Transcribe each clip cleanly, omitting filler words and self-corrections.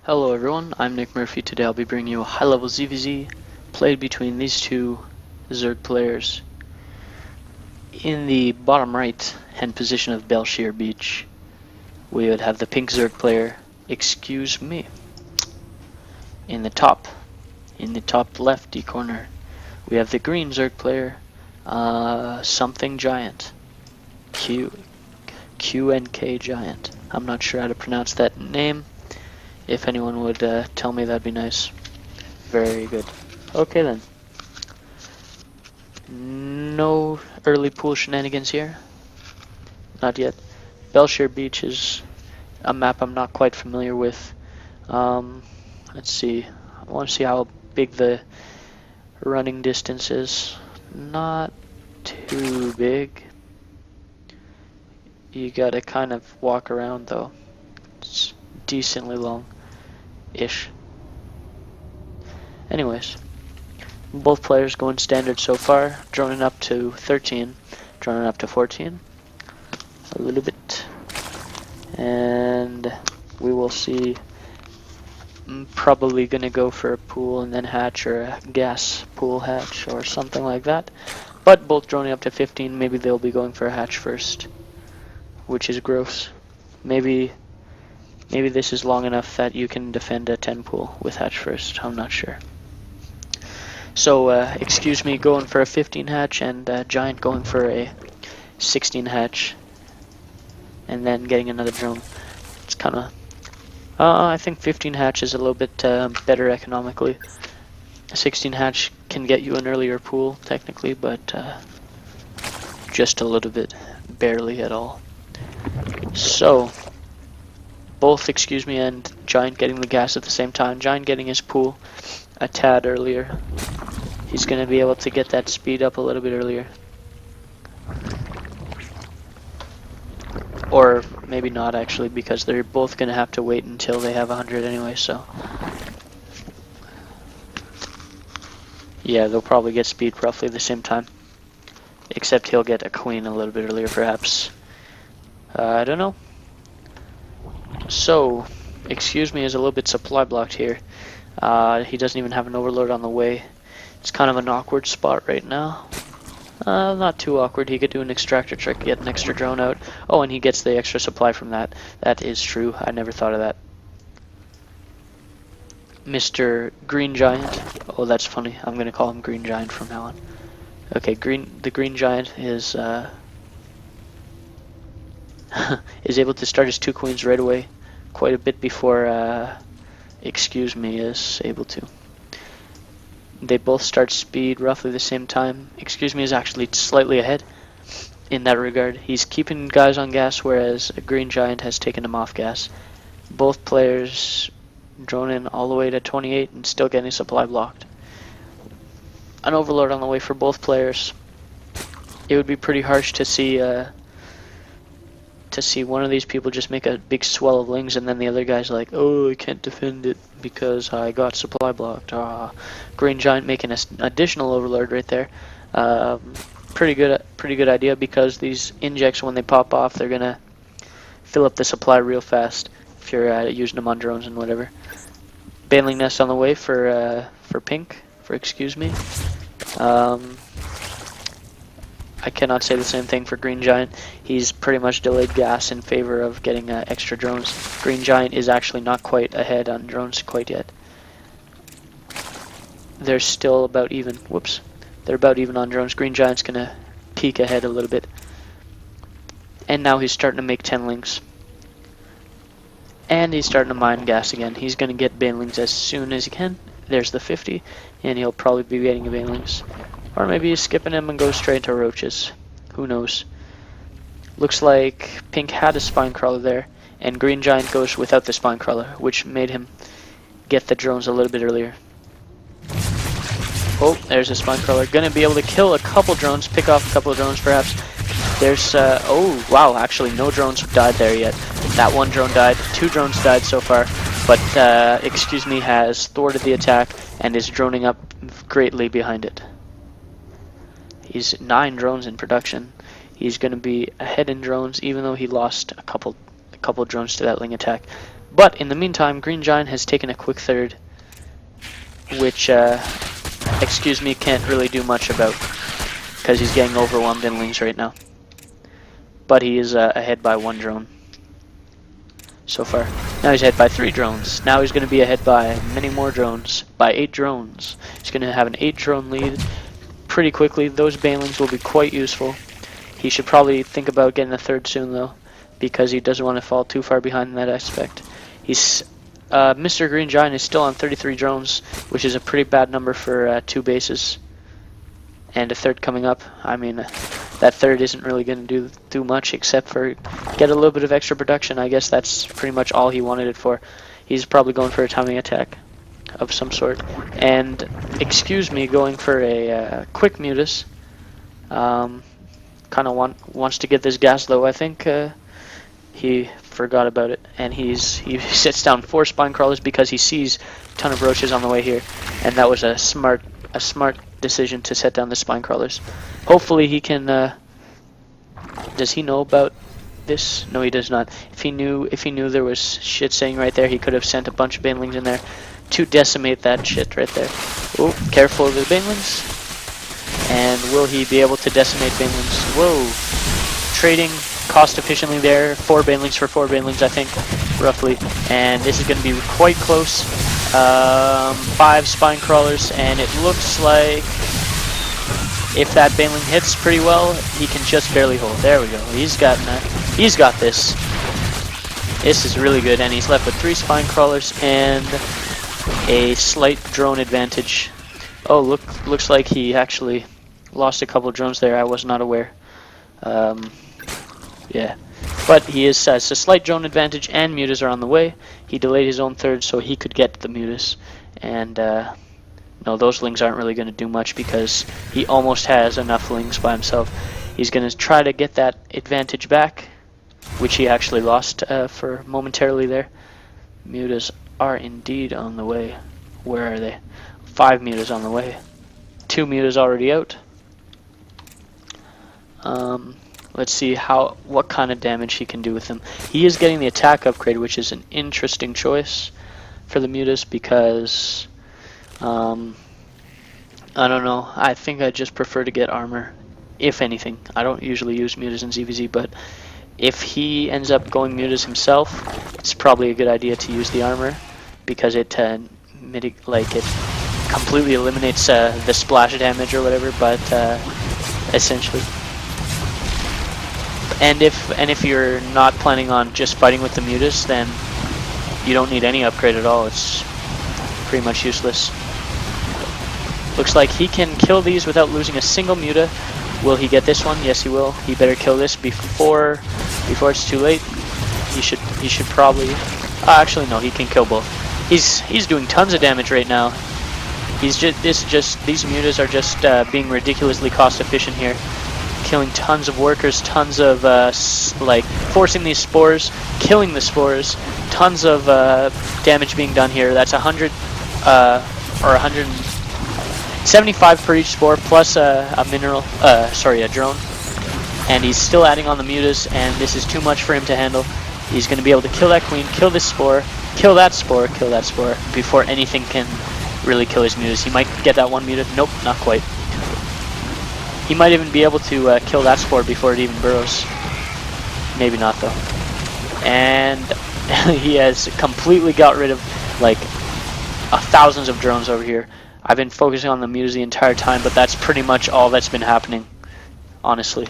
Hello everyone, I'm Nick Murphy. Today I'll be bringing you a high-level ZVZ played between these two Zerg players. In the bottom right hand position of Belshir Beach, we would have the pink Zerg player, excuse me. In the top lefty corner, we have the green Zerg player, something Giantt. QNK Giantt. I'm not sure how to pronounce that name. If anyone would tell me, that'd be nice. Very good. Okay then. No early pool shenanigans here. Not yet. Belshir Beach is a map I'm not quite familiar with. Let's see. I want to see how big the running distance is. Not too big. You gotta kind of walk around though. It's decently long-ish. Anyways, both players going standard so far, droning up to 13, droning up to 14, a little bit, and we will see. I'm probably gonna go for a pool and then hatch, or a gas pool hatch or something like that, but both droning up to 15, maybe they'll be going for a hatch first, which is gross. Maybe this is long enough that you can defend a 10 pool with hatch first, I'm not sure. So, excuse me going for a 15 hatch and Giantt going for a 16 hatch and then getting another drone. It's kind of, I think 15 hatch is a little bit better economically. A 16 hatch can get you an earlier pool technically, but just a little bit, barely at all. So, both excuse me and Giantt getting the gas at the same time. Giantt getting his pool a tad earlier. He's going to be able to get that speed up a little bit earlier. Or maybe not actually, because they're both going to have to wait until they have 100 anyway, so. Yeah, they'll probably get speed roughly the same time. Except he'll get a queen a little bit earlier perhaps. I don't know. So, excuse me is a little bit supply blocked here. He doesn't even have an overload on the way. It's kind of an awkward spot right now. Not too awkward. He could do an extractor trick, get an extra drone out. Oh, and he gets the extra supply from that. That is true. I never thought of that. Mr. Green Giantt. Oh, that's funny. I'm going to call him Green Giantt from now on. Okay, the Green Giantt is is able to start his 2 queens right away, quite a bit before excuse me is able to. They both start speed roughly the same time. Excuse me is actually slightly ahead in that regard. He's keeping guys on gas, whereas a Green Giantt has taken him off gas. Both players drone in all the way to 28 and still getting supply blocked. An overload on the way for both players. It would be pretty harsh to see one of these people just make a big swell of lings and then the other guy's like, oh, I can't defend it because I got supply blocked. Green Giantt making an additional overload right there. Pretty good idea, because these injects, when they pop off, they're gonna fill up the supply real fast if you're using them on drones and whatever. Baneling nest on the way for pink, for excuse me. I cannot say the same thing for Green Giantt. He's pretty much delayed gas in favor of getting extra drones. Green Giantt is actually not quite ahead on drones quite yet. They're still about even. Whoops. They're about even on drones. Green Giant's gonna peek ahead a little bit. And now he's starting to make 10 links. And he's starting to mine gas again. He's gonna get banelings as soon as he can. There's the 50, and he'll probably be getting a banelings. Or maybe he's skipping him and goes straight to roaches. Who knows? Looks like pink had a spine crawler there, and Green Giantt goes without the spine crawler, which made him get the drones a little bit earlier. Oh, there's a spine crawler. Gonna be able to kill a couple drones, pick off a couple of drones perhaps. There's, oh, wow, actually no drones died there yet. That one drone died. 2 drones died so far, but, excuse me, has thwarted the attack and is droning up greatly behind it. He's 9 drones in production. He's going to be ahead in drones, even though he lost a couple drones to that ling attack. But in the meantime, Green Giant has taken a quick third, which, excuse me, can't really do much about, because he's getting overwhelmed in lings right now. But he is ahead by 1 drone so far. Now he's ahead by 3 drones. Now he's going to be ahead by many more drones, by 8 drones. He's going to have an 8 drone lead pretty quickly. Those banelings will be quite useful. He should probably think about getting a third soon though, because he doesn't want to fall too far behind in that aspect. He's Mr. Green Giant is still on 33 drones, which is a pretty bad number for 2 bases. And a third coming up. I mean, that third isn't really going to do much except for get a little bit of extra production. I guess that's pretty much all he wanted it for. He's probably going for a timing attack of some sort. And, excuse me, going for a quick mutus. Kind of wants to get this gas though. I think he forgot about it, and he sets down 4 spine crawlers because he sees a ton of roaches on the way here, and that was a smart decision to set down the spine crawlers. Hopefully he can. Does he know about this? No, he does not. If he knew there was shit saying right there, he could have sent a bunch of banelings in there to decimate that shit right there. Oh, careful of the banelings. And will he be able to decimate banelings? Whoa, trading cost efficiently there. 4 banelings for 4 banelings, I think, roughly. And this is going to be quite close. 5 spine crawlers, and it looks like if that baneling hits pretty well, he can just barely hold. There we go. He's got this. This is really good, and he's left with 3 spine crawlers and a slight drone advantage. Oh, looks like he actually lost a couple drones there. I was not aware. Yeah. But he has a slight drone advantage, and mutas are on the way. He delayed his own third so he could get the mutas. And no, those lings aren't really going to do much because he almost has enough lings by himself. He's going to try to get that advantage back, which he actually lost for momentarily there. Mutas are indeed on the way. Where are they? 5 mutas on the way. 2 mutas already out. Let's see what kind of damage he can do with them. He is getting the attack upgrade, which is an interesting choice for the mutas because I don't know. I think I just prefer to get armor, if anything. I don't usually use mutas in ZVZ, but if he ends up going mutas himself, it's probably a good idea to use the armor because it it completely eliminates the splash damage or whatever. But essentially. And if you're not planning on just fighting with the mutas, then you don't need any upgrade at all. It's pretty much useless. Looks like he can kill these without losing a single muta. Will he get this one? Yes, he will. He better kill this before it's too late. He should probably. Actually, no. He can kill both. He's doing tons of damage right now. These mutas are just being ridiculously cost efficient here. Killing tons of workers, tons of forcing these spores, killing the spores, tons of damage being done here. That's 100 or 175 per each spore plus a drone. And he's still adding on the mutas, and this is too much for him to handle. He's going to be able to kill that queen, kill this spore, kill that spore before anything can really kill his mutas. He might get that one muta. Nope, not quite. He might even be able to kill that spore before it even burrows. Maybe not though. And he has completely got rid of thousands of drones over here. I've been focusing on the mutas the entire time, but that's pretty much all that's been happening, honestly.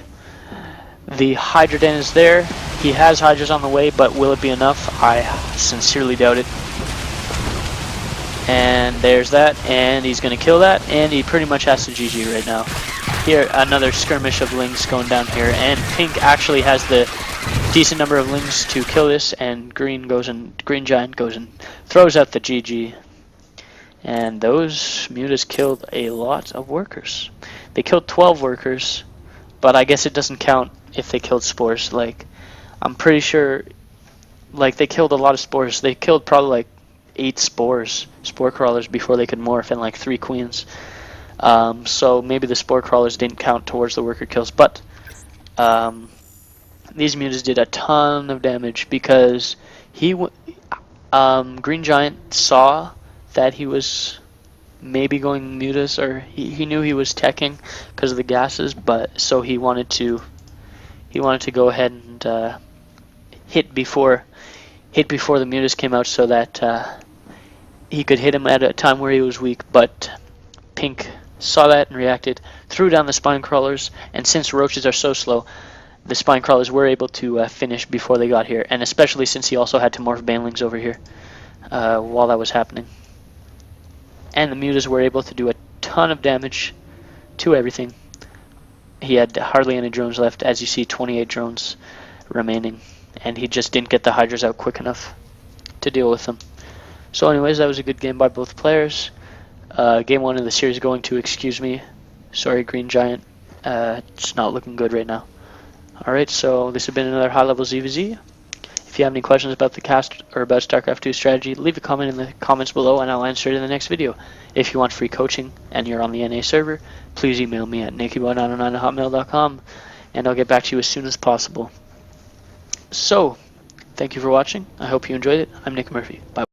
The Hydra Den is there. He has Hydras on the way, but will it be enough? I sincerely doubt it. And there's that, and he's going to kill that, and he pretty much has to GG right now. Here, another skirmish of lings going down here, and Pink actually has the decent number of lings to kill this, and Green Giant goes and throws out the GG. And those mutas killed a lot of workers. They killed 12 workers, but I guess it doesn't count if they killed spores. I'm pretty sure, they killed a lot of spores. They killed probably 8 spore crawlers before they could morph, and 3 queens. So maybe the spore crawlers didn't count towards the worker kills, but these mutas did a ton of damage because Green Giant saw that he was maybe going mutas, or he knew he was teching because of the gases, but so he wanted to go ahead and hit before the mutas came out, so that he could hit him at a time where he was weak. But Pink saw that and reacted, threw down the spine crawlers, and since roaches are so slow, the spine crawlers were able to finish before they got here, and especially since he also had to morph banelings over here while that was happening. And the mutas were able to do a ton of damage to everything. He had hardly any drones left, as you see, 28 drones remaining, and he just didn't get the hydras out quick enough to deal with them. So anyways, that was a good game by both players. Game 1 of the series going to excuse me. Sorry, Green Giant. It's not looking good right now. Alright, so this has been another high level ZVZ. If you have any questions about the cast or about StarCraft 2 strategy, leave a comment in the comments below and I'll answer it in the next video. If you want free coaching and you're on the NA server, please email me at nickyboy909@hotmail.com and I'll get back to you as soon as possible. So, thank you for watching. I hope you enjoyed it. I'm Nick Murphy. Bye.